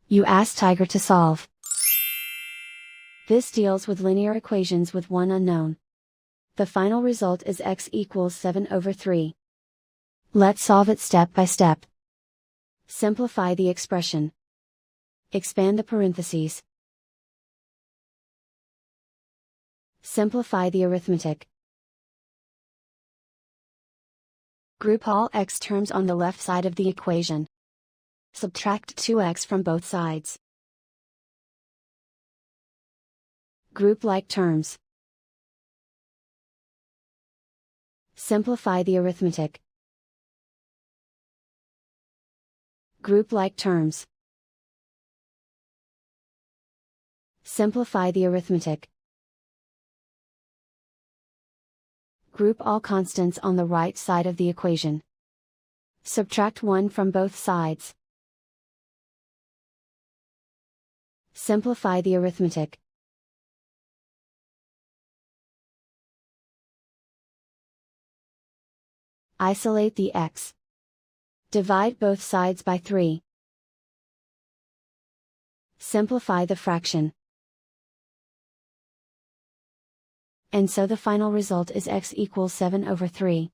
You ask Tiger to solve. This deals with linear equations with one unknown. The final result is x equals 7/3. Let's solve it step by step. Simplify the expression. Expand the parentheses. Simplify the arithmetic. Group all x terms on the left side of the equation. Subtract 2x from both sides. Group like terms. Simplify the arithmetic. Group like terms. Simplify the arithmetic. Group all constants on the right side of the equation. Subtract 1 from both sides. Simplify the arithmetic. Isolate the x. Divide both sides by 3. Simplify the fraction. And so the final result is x equals 7/3.